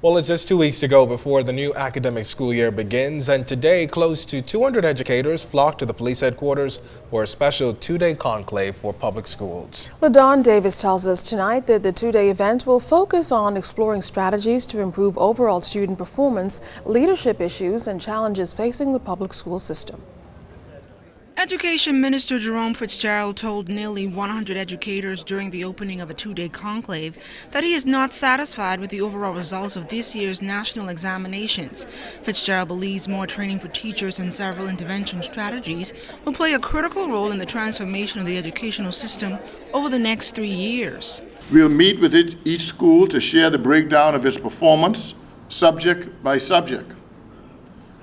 Well, it's just 2 weeks to go before the new academic school year begins, and today close to 200 educators flocked to the police headquarters for a special two-day conclave for public schools. LaDawn Davis tells us tonight that the two-day event will focus on exploring strategies to improve overall student performance, leadership issues, and challenges facing the public school system. Education Minister Jerome Fitzgerald told nearly 100 educators during the opening of a two-day conclave that he is not satisfied with the overall results of this year's national examinations. Fitzgerald believes more training for teachers and several intervention strategies will play a critical role in the transformation of the educational system over the next 3 years. We'll meet with each school to share the breakdown of its performance, subject by subject.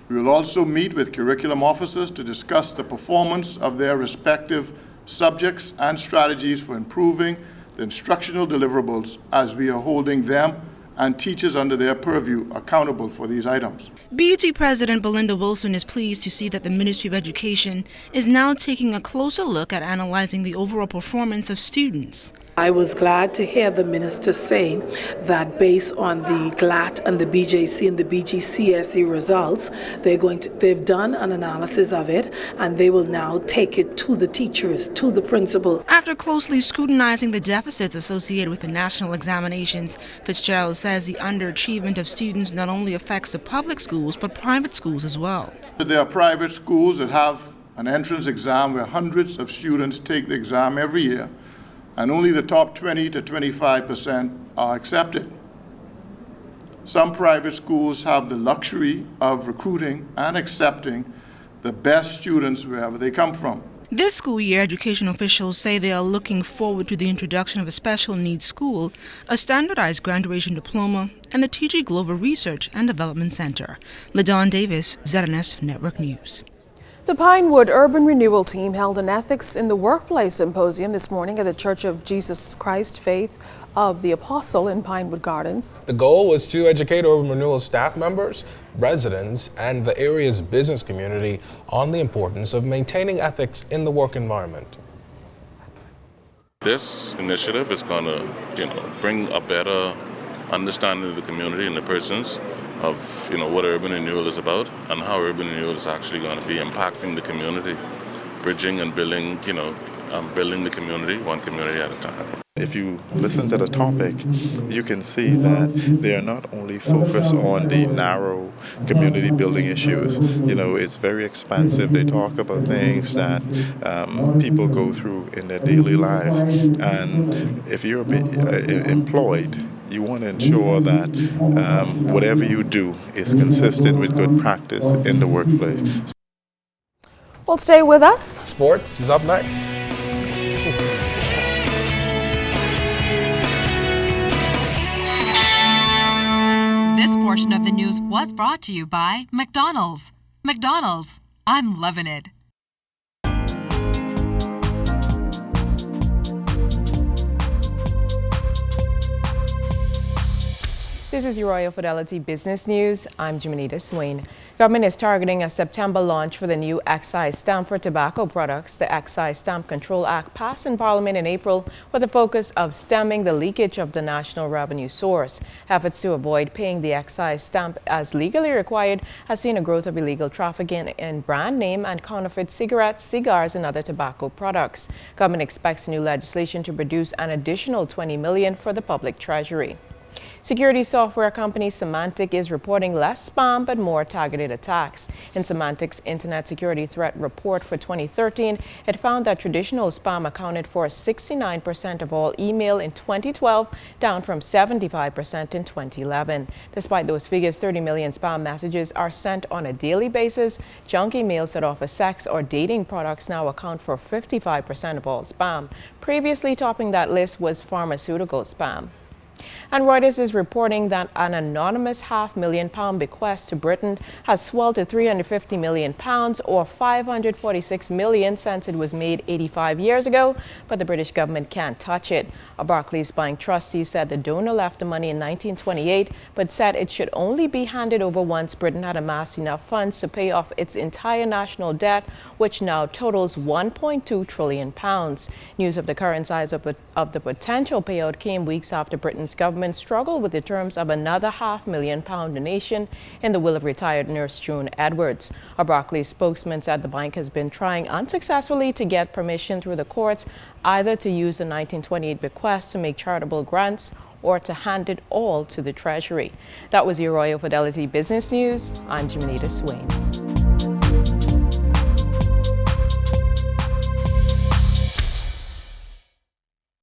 We will also meet with curriculum officers to discuss the performance of their respective subjects and strategies for improving the instructional deliverables as we are holding them and teachers under their purview accountable for these items. BUT President Belinda Wilson is pleased to see that the Ministry of Education is now taking a closer look at analyzing the overall performance of students. I was glad to hear the minister say that based on the GLAT and the BJC and the BGCSE results, they've done an analysis of it and they will now take it to the teachers, to the principals. After closely scrutinizing the deficits associated with the national examinations, Fitzgerald says the underachievement of students not only affects the public schools but private schools as well. There are private schools that have an entrance exam where hundreds of students take the exam every year, and only the top 20 to 25% are accepted. Some private schools have the luxury of recruiting and accepting the best students wherever they come from. This school year, education officials say they are looking forward to the introduction of a special needs school, a standardized graduation diploma, and the T.G. Glover Research and Development Center. LaDawn Davis, ZNS Network News. The Pinewood Urban Renewal Team held an Ethics in the Workplace symposium this morning at the Church of Jesus Christ Faith of the Apostle in Pinewood Gardens. The goal was to educate urban renewal staff members, residents, and the area's business community on the importance of maintaining ethics in the work environment. This initiative is going to, bring a better understanding of the community and the persons of what urban renewal is about and how urban renewal is actually going to be impacting the community, bridging and building, building the community one community at a time. If you listen to the topic, you can see that they are not only focused on the narrow community building issues. It's very expansive. They talk about things that people go through in their daily lives. And if you're employed, you want to ensure that whatever you do is consistent with good practice in the workplace. Well, stay with us. Sports is up next. This portion of the news was brought to you by McDonald's. McDonald's, I'm loving it. This is your Royal Fidelity Business News. I'm Jimenita Swain. Government is targeting a September launch for the new excise stamp for tobacco products. The Excise Stamp Control Act passed in Parliament in April with a focus of stemming the leakage of the national revenue source. Efforts to avoid paying the excise stamp as legally required has seen a growth of illegal trafficking in brand name and counterfeit cigarettes, cigars, and other tobacco products. Government expects new legislation to produce an additional $20 million for the public treasury. Security software company Symantec is reporting less spam but more targeted attacks. In Symantec's Internet Security Threat Report for 2013, it found that traditional spam accounted for 69% of all email in 2012, down from 75% in 2011. Despite those figures, 30 million spam messages are sent on a daily basis. Junk emails that offer sex or dating products now account for 55% of all spam. Previously topping that list was pharmaceutical spam. And Reuters is reporting that an anonymous £500,000 bequest to Britain has swelled to £350 million, or $546 million since it was made 85 years ago, but the British government can't touch it. A Barclays Bank trustee said the donor left the money in 1928, but said it should only be handed over once Britain had amassed enough funds to pay off its entire national debt, which now totals £1.2 trillion. News of the current size of the potential payout came weeks after Britain Britain's government struggled with the terms of another £500,000 donation in the will of retired nurse June Edwards. A Barclays spokesman said the bank has been trying unsuccessfully to get permission through the courts either to use the 1928 bequest to make charitable grants or to hand it all to the Treasury. That was your Royal Fidelity Business News. I'm Jimenita Swain.